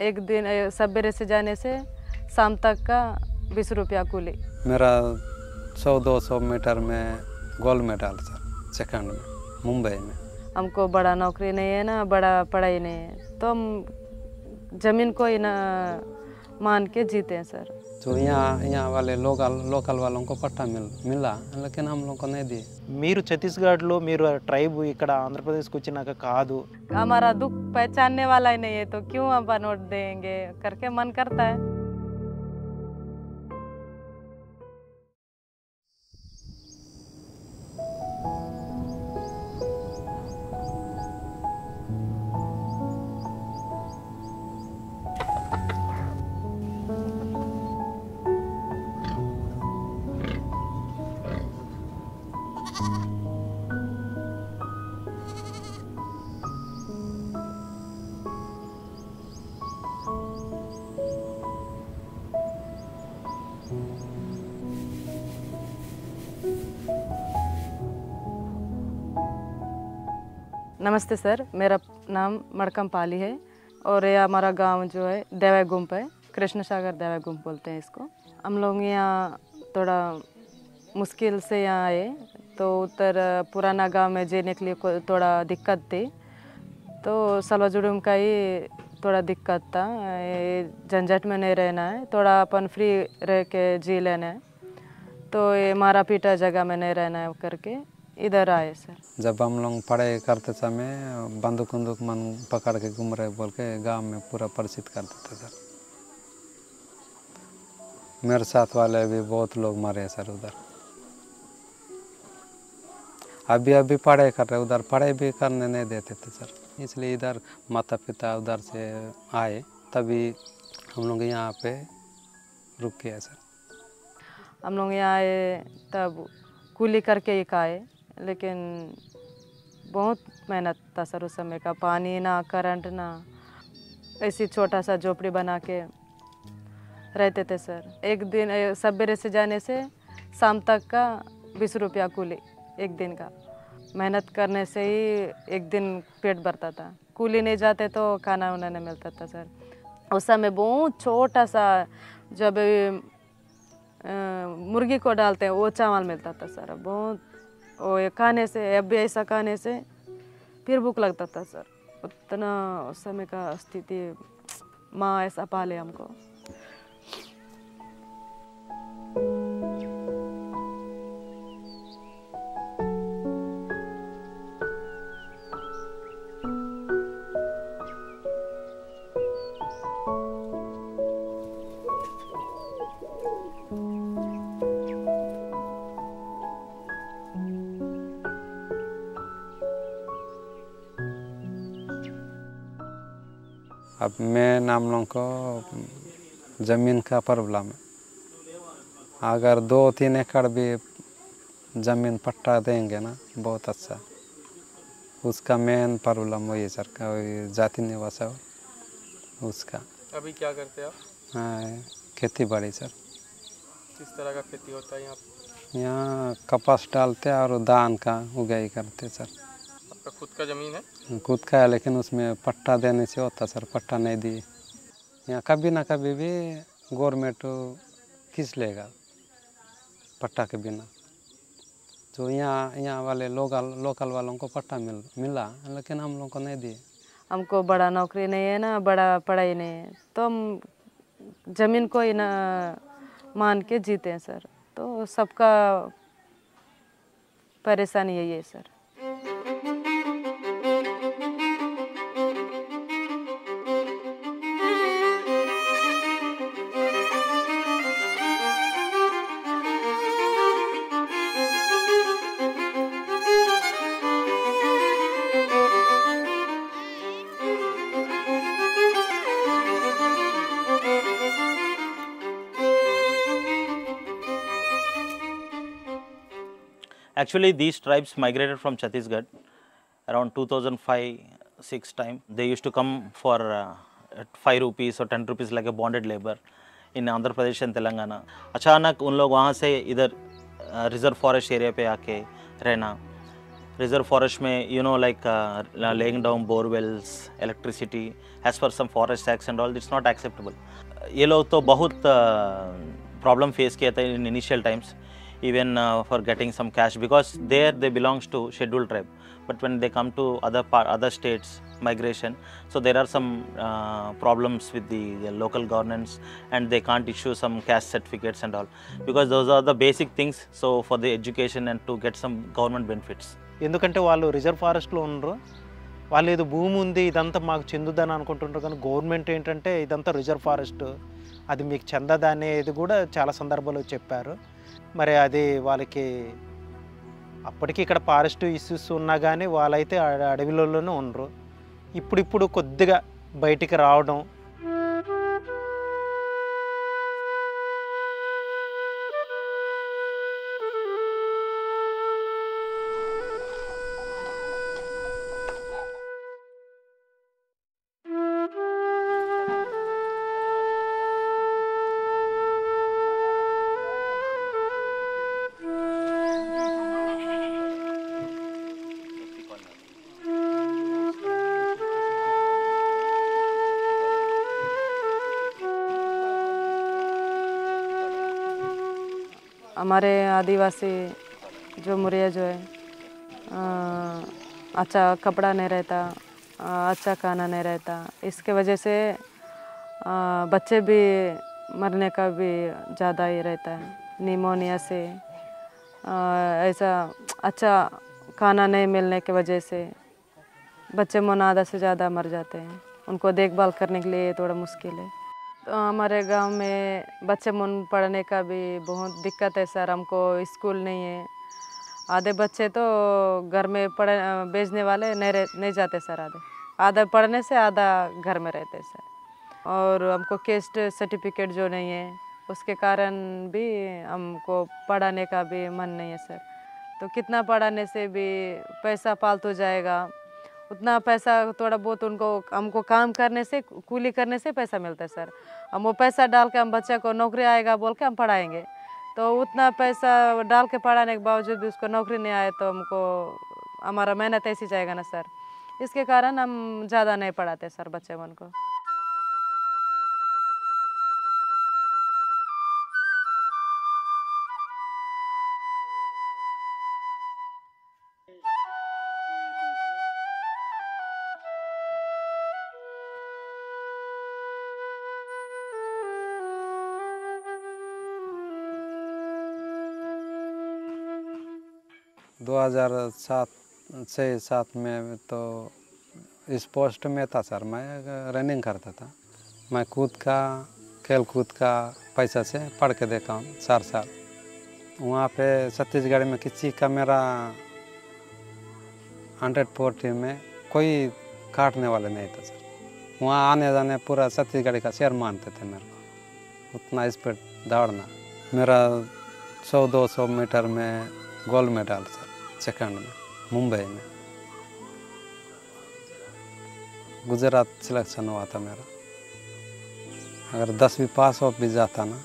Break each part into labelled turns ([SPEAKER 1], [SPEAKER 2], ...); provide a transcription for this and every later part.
[SPEAKER 1] एक दिन सवेरे से जाने से शाम तक का 20 रुपया कुली।
[SPEAKER 2] मेरा 100-200 मीटर में गोल्ड मेडल सर, सेकंड में मुंबई में।
[SPEAKER 1] हमको बड़ा नौकरी नहीं है ना, बड़ा पढ़ाई नहीं है, तो हम ज़मीन को ही ना मान के जीते हैं सर।
[SPEAKER 2] जो यहाँ वाले लोकल वालों को पट्टा मिला, लेकिन हम लोग को नहीं दिए।
[SPEAKER 3] మీరు ఛత్తీస్గఢ్లో మీరు ట్రైబ్ ఇక్కడ ఆంధ్రప్రదేశ్కి వచ్చినాక కాదు,
[SPEAKER 1] हमारा दुख पहचानने वाला ही नहीं है तो क्यों हम नोट देंगे करके मन करता है। नमस्ते सर, मेरा नाम मड़कम पाली है और ये हमारा गांव जो है देवा गुम्प है, कृष्ण सागर देवा गुम्प बोलते हैं इसको। हम लोग यहाँ थोड़ा मुश्किल से यहाँ आए, तो उधर पुराना गांव में जीने के लिए थोड़ा दिक्कत थी, तो सलवाजुड़ुम का ही थोड़ा दिक्कत था। ये झंझट में नहीं रहना है, थोड़ा अपन फ्री रह के जी लेना है, तो ये मारा पीटा जगह में नहीं रहना है करके इधर आए सर।
[SPEAKER 2] जब हम लोग पढ़ाई करते समय बंदूक मन पकड़ के घूम रहे बोल के गांव में पूरा परिचित कर देते सर। मेरे साथ वाले भी बहुत लोग मरे सर उधर। अभी पढ़ाई कर रहे, उधर पढ़ाई भी करने नहीं देते थे सर, इसलिए इधर माता पिता उधर से आए, तभी हम लोग यहाँ पे रुक गए सर।
[SPEAKER 1] हम लोग यहाँ आए तब कूली करके ही खाए, लेकिन बहुत मेहनत था सर उस समय का, पानी ना करंट ना, ऐसी छोटा सा झोपड़ी बना के रहते थे सर। एक दिन सवेरे से जाने से शाम तक का 20 रुपया कूली, एक दिन का। मेहनत करने से ही एक दिन पेट भरता था, कूली नहीं जाते तो खाना वाना नहीं मिलता था सर। उस समय बहुत छोटा सा जब मुर्गी को डालते हैं वो चावल मिलता था सर, बहुत वो खाने से, अब भी ऐसा खाने से फिर भूख लगता था सर। उतना उस समय का स्थिति, माँ ऐसा पाले हमको।
[SPEAKER 2] अब मैं नाम लोगों को ज़मीन का प्रॉब्लम है, अगर 2-3 एकड़ भी ज़मीन पट्टा देंगे ना बहुत अच्छा। उसका मेन प्रॉब्लम वही है सर, वही जाति निवास है उसका।
[SPEAKER 4] अभी क्या करते हैं आप?
[SPEAKER 2] हाँ, खेती बाड़ी सर।
[SPEAKER 4] किस तरह का खेती होता है यहाँ?
[SPEAKER 2] यहाँ कपास डालते हैं और धान का उगाई करते सर।
[SPEAKER 4] आपका खुद का ज़मीन है?
[SPEAKER 2] खुद का है, लेकिन उसमें पट्टा देने से होता सर, पट्टा नहीं दिए। यहाँ कभी ना कभी भी गवर्नमेंट किस लेगा पट्टा के बिना। जो यहाँ वाले लोकल वालों को पट्टा मिला, लेकिन हम लोग को नहीं दिए।
[SPEAKER 1] हमको बड़ा नौकरी नहीं है ना, बड़ा पढ़ाई नहीं है, तो हम ज़मीन को ही ना मान के जीते हैं सर। तो सबका परेशानी यही है sir.
[SPEAKER 3] Actually, these tribes migrated from Chhattisgarh around 2005-6 time. They used to come for 5 rupees or 10 rupees like a bonded labor in Andhra Pradesh and Telangana. अचानक उन लोग वहाँ से इधर रिजर्व फॉरेस्ट एरिया पे आके रहना, रिजर्व फॉरेस्ट में like laying down bore wells, electricity as per some forest acts and all, it's not acceptable. ये लोग तो बहुत प्रॉब्लम फेस किया था in initial times, even for getting some cash, because there they belongs to scheduled tribe, but when they come to other states migration, so there are some problems with the local governance, and they can't issue some caste certificates and all, because those are the basic things, so for the education and to get some government benefits.
[SPEAKER 5] ఎందుకంటే వాళ్ళు reserve ఫారెస్ట్లో ఉండరు, వాళ్ళు ఏదో భూమి ఉంది ఇదంతా మాకు చెందుదని అనుకుంటుంటారు, కానీ గవర్నమెంట్ ఏంటంటే ఇదంతా రిజర్వ్ ఫారెస్ట్, అది మీకు చెందదా అనేది కూడా చాలా సందర్భాల్లో చెప్పారు. మరి అది వాళ్ళకి అప్పటికి ఇక్కడ ఫారెస్ట్ ఇష్యూస్ ఉన్నా కానీ వాళ్ళైతే అడవిలోనే ఉండరు. ఇప్పుడు కొద్దిగా బయటికి రావడం,
[SPEAKER 1] हमारे आदिवासी जो मुरिया जो है अच्छा कपड़ा नहीं रहता, अच्छा खाना नहीं रहता, इसके वजह से बच्चे भी मरने का भी ज़्यादा ही रहता है। निमोनिया से ऐसा अच्छा खाना नहीं मिलने की वजह से बच्चे आधा से ज़्यादा मर जाते हैं। उनको देखभाल करने के लिए थोड़ा मुश्किल है। तो हमारे गांव में बच्चे मन पढ़ने का भी बहुत दिक्कत है सर। हमको स्कूल नहीं है, आधे बच्चे तो घर में भेजने वाले नहीं जाते सर, आधा पढ़ने से आधा घर में रहते सर। और हमको कास्ट सर्टिफिकेट जो नहीं है उसके कारण भी हमको पढ़ाने का भी मन नहीं है सर। तो कितना पढ़ाने से भी पैसा फालतू जाएगा, उतना पैसा थोड़ा बहुत हमको काम करने से, कूली करने से पैसा मिलता है सर। हम वो पैसा डाल के हम बच्चे को नौकरी आएगा बोल के हम पढ़ाएंगे, तो उतना पैसा डाल के पढ़ाने के बावजूद भी उसको नौकरी नहीं आए तो हमको हमारा मेहनत ऐसी जाएगा ना सर। इसके कारण हम ज़्यादा नहीं पढ़ाते सर बच्चे मन को।
[SPEAKER 2] दो 2007 में तो इस पोस्ट में था सर। मैं रनिंग करता था, मैं कूद का खेल कूद का पैसा से पढ़ के देखा हूँ 4 साल। वहाँ पे छत्तीसगढ़ में किसी का मेरा 140 में कोई काटने वाले नहीं था सर। वहाँ आने जाने पूरा छत्तीसगढ़ का शेर मानते थे मेरे को, उतना स्पीड दौड़ना। मेरा 100-200 मीटर में गोल्ड मेडल सर, सेकंड में मुंबई में। गुजरात सिलेक्शन हुआ था मेरा। अगर 10वीं पास हो भी जाता ना,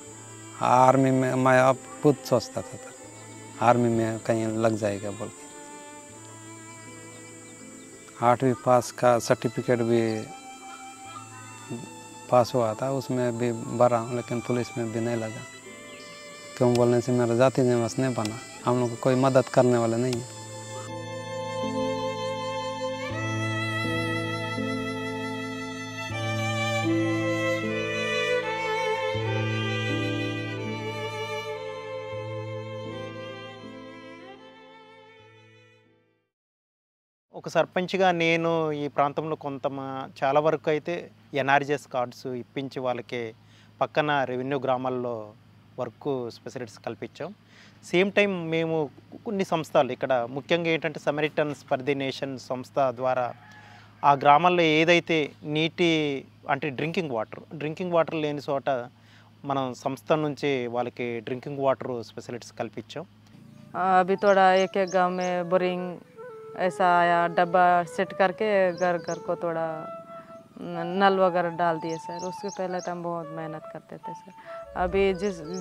[SPEAKER 2] आर्मी में मैं अब खुद सोचता था आर्मी में कहीं लग जाएगा बोल के। 8वीं पास का सर्टिफिकेट भी पास हुआ था, उसमें भी भरा, लेकिन पुलिस में भी नहीं लगा। क्यों बोलने से मेरा जाति निवास नहीं बना, हम लोग को कोई मदद करने वाला नहीं है।
[SPEAKER 5] ఒక సర్పంచ్గా నేను ఈ ప్రాంతంలో చాలా వరకు అయితే ఎన్ఆర్జీఎస్ కార్డ్స్ ఇప్పించి వాళ్ళకి పక్కన రెవెన్యూ గ్రామాల్లో వర్క్ స్పెసిలిటీస్ కల్పించాం. సేమ్ టైం మేము కొన్ని సంస్థలు ఇక్కడ ముఖ్యంగా ఏంటంటే సమరిటన్స్ ఫర్ ది నేషన్ సంస్థ ద్వారా ఆ గ్రామాల్లో ఏదైతే నీటి అంటే డ్రింకింగ్ వాటర్ లేని చోట మనం సంస్థ నుంచి వాళ్ళకి డ్రింకింగ్ వాటర్ స్పెసిలిటీస్ కల్పించాం.
[SPEAKER 1] अभी थोड़ा एक गांव में बोरिंग ऐसा आया, डब्बा सेट करके घर घर को थोड़ा नल वगैरह डाल दिए सर। उसके पहले तो हम बहुत मेहनत करते थे सर। अभी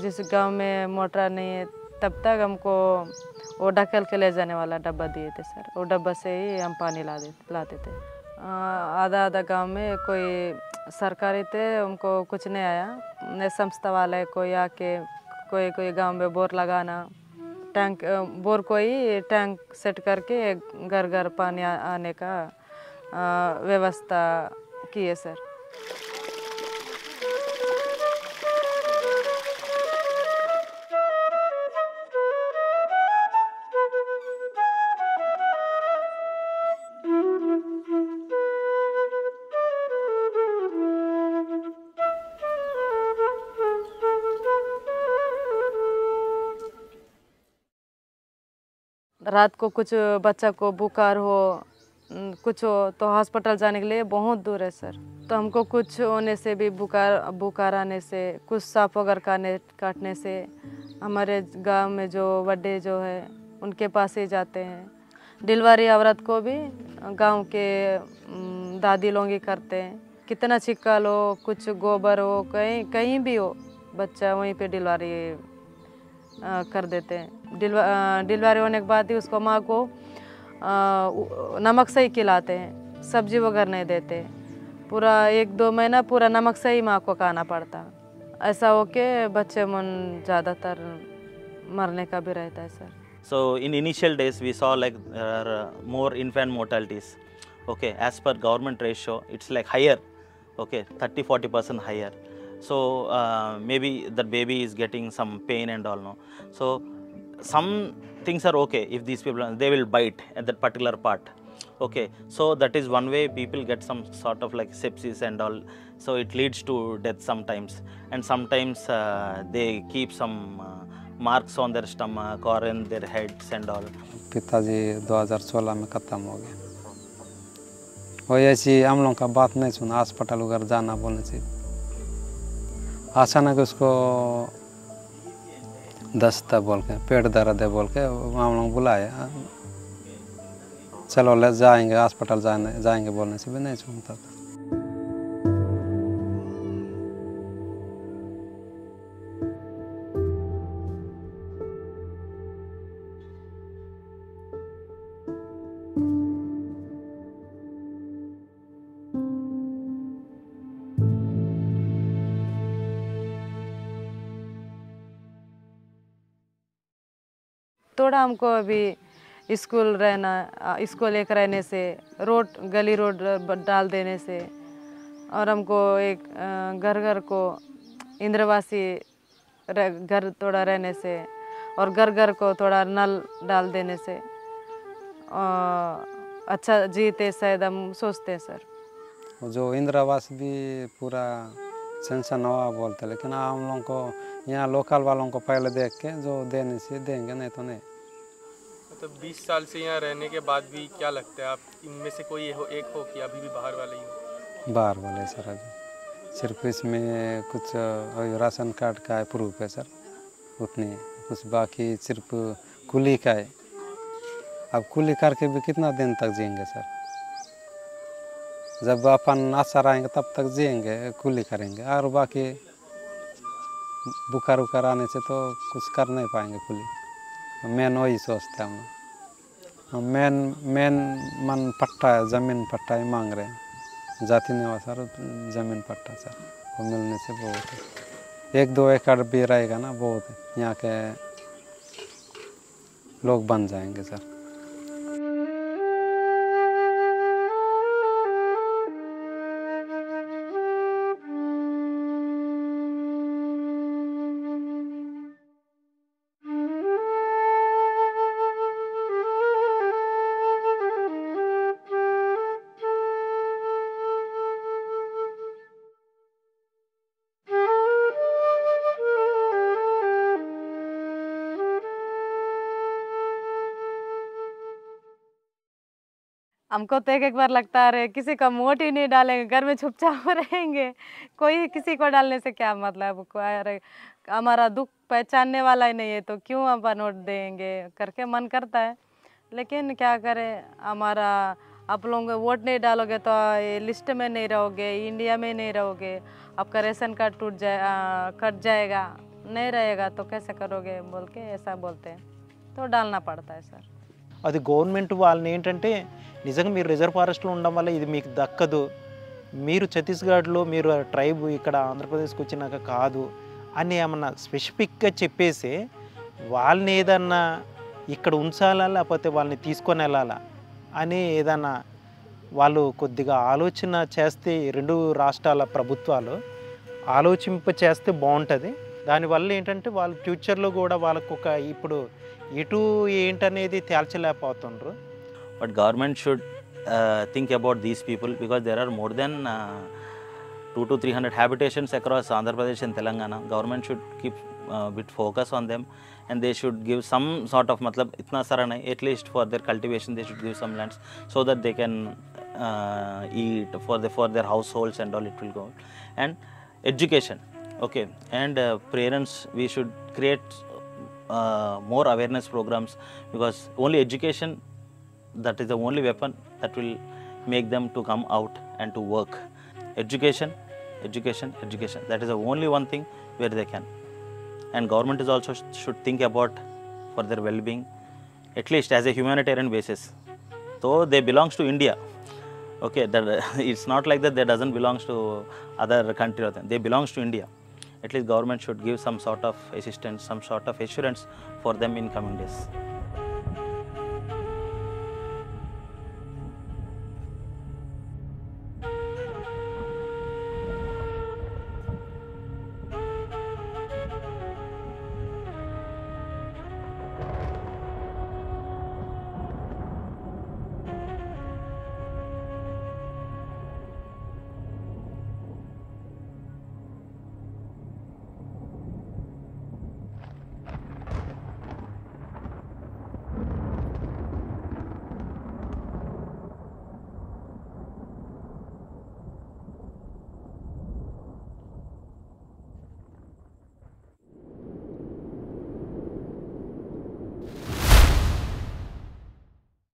[SPEAKER 1] जिस गांव में मोटर नहीं है तब तक हमको वो ढकेल के ले जाने वाला डब्बा दिए थे सर। वो डब्बा से ही हम पानी लाते थे। आधा आधा गांव में कोई सरकारी थे, उनको कुछ नहीं आया। ने संस्था वाले कोई आके कोई कोई गांव में बोर लगाना, टैंक बोर कोई टैंक सेट करके घर घर पानी आने का व्यवस्था किए सर। रात को कुछ बच्चा को बुखार हो, कुछ हो तो हॉस्पिटल जाने के लिए बहुत दूर है सर। तो हमको कुछ होने से भी बुखार आने से, कुछ सांप वगैरह काटने से हमारे गांव में जो बड़े जो है उनके पास ही जाते हैं। डिलीवरी औरत को भी गांव के दादी लोग ही करते हैं। कितना छिक्का लो, कुछ गोबर हो, कहीं भी हो, बच्चा वहीं पे डिलीवरी कर देते हैं। डिलीवरी होने के बाद ही उसको माँ को नमक से ही खिलाते हैं, सब्जी वगैरह नहीं देते। पूरा 1-2 महीना पूरा नमक से ही माँ को खाना पड़ता। ऐसा हो के बच्चे मन ज़्यादातर मरने का भी रहता है sir.
[SPEAKER 3] So in initial days we saw like more infant mortalities. Okay, as per government ratio, it's like higher. Okay, 30-40% higher. So maybe that baby is getting some pain and all. No, so some things are okay if these people they will bite at that particular part. Okay, so that is one way people get some sort of like sepsis and all. So it leads to death sometimes, and sometimes they keep some marks on their stomach or in their heads and all.
[SPEAKER 2] पिताजी 2016 में ख़त्म हो गए। वही ऐसी हम लोगों का बात नहीं सुना, अस्पताल वगैरह जाना बोलने से अचानक उसको दस्त है बोल के, पेट दर्द है बोल के हम लोग बुलाए, चलो ले जाएंगे अस्पताल जाएंगे बोलने से भी नहीं सुनता था।
[SPEAKER 1] थोड़ा हमको अभी स्कूल एक रहने से, गली रोड डाल देने से, और हमको एक घर घर को इंद्रवासी घर थोड़ा रहने से, और घर घर को थोड़ा नल डाल देने से अच्छा जीते शायद हम सोचते हैं सर।
[SPEAKER 2] जो इंदिरावास भी पूरा सेंसन हुआ बोलते, लेकिन हम लोगों को यहाँ लोकल वालों को पहले देख के जो देने से देंगे, नहीं तो नहीं।
[SPEAKER 4] मतलब 20 साल से यहाँ रहने के बाद भी क्या लगता है, आप इनमें से कोई एक हो कि अभी भी बाहर वाले ही हो?
[SPEAKER 2] बाहर वाले सर, अभी सिर्फ इसमें कुछ राशन कार्ड का प्रूफ है सर, उतनी कुछ, बाकी सिर्फ कुली का है। अब कुली करके भी कितना दिन तक जिएंगे सर? जब अपन अच्छा रहेंगे तब तक जिएंगे, कुली करेंगे, और बाकी बुखार उखार आने से तो कुछ कर नहीं पाएंगे कुली। मेन वही सोचते हैं हम। मेन मन पट्टा है, ज़मीन पट्टा ही मांग रहे हैं, जाति निवास सर, ज़मीन पट्टा सर, वो मिलने से बहुत है। 1-2 एकड़ भी रहेगा ना, बहुत है, यहाँ के लोग बन जाएंगे सर।
[SPEAKER 1] हमको तो एक बार लगता है किसी का वोट ही नहीं डालेंगे, घर में चुपचाप रहेंगे, कोई किसी को डालने से क्या मतलब, कोई हमारा दुख पहचानने वाला ही नहीं है तो क्यों अपन वोट देंगे करके मन करता है। लेकिन क्या करें, हमारा आप लोग वोट नहीं डालोगे तो ये लिस्ट में नहीं रहोगे, इंडिया में नहीं रहोगे, आपका रेशन कार्ड कट जाएगा, नहीं रहेगा तो कैसे करोगे बोल के ऐसा बोलते हैं, तो डालना पड़ता है सर।
[SPEAKER 5] అది గవర్నమెంట్ వాళ్ళని ఏంటంటే నిజంగా మీరు రిజర్వ్ ఫారెస్ట్లో ఉండడం వల్ల ఇది మీకు దక్కదు, మీరు ఛత్తీస్గఢ్లో మీరు ట్రైబ్ ఇక్కడ ఆంధ్రప్రదేశ్కి వచ్చినాక కాదు అని ఏమన్నా స్పెసిఫిక్గా చెప్పేసి వాళ్ళని ఏదన్నా ఇక్కడ ఉంచాలా లేకపోతే వాళ్ళని తీసుకొని వెళ్ళాలా అని ఏదన్నా వాళ్ళు కొద్దిగా ఆలోచన చేస్తే రెండు రాష్ట్రాల ప్రభుత్వాలు ఆలోచింప చేస్తే బాగుంటుంది. దానివల్ల ఏంటంటే వాళ్ళు ఫ్యూచర్లో కూడా వాళ్ళకు ఒక ఇప్పుడు ఎటు ఏంటనేది తేల్చలేకపోతుండ్రు.
[SPEAKER 3] But government should think about these people, because there are more than 200 to 300 habitations across Andhra Pradesh and Telangana. Government should keep bit focus on them, and they should give some sort of matlab itna sara nahi, at least for their cultivation they should give some lands so that they can eat for their households and all, it will go. And education, okay, and parents, we should create more awareness programs, because only education, that is the only weapon that will make them to come out and to work. Education, education, education, that is the only one thing where they can. And government is also should think about for their well-being, at least as a humanitarian basis. So they belongs to India, okay, that it's not like that they doesn't belongs to other country or they belongs to India. At least government should give some sort of assistance, some sort of assurance for them in coming days.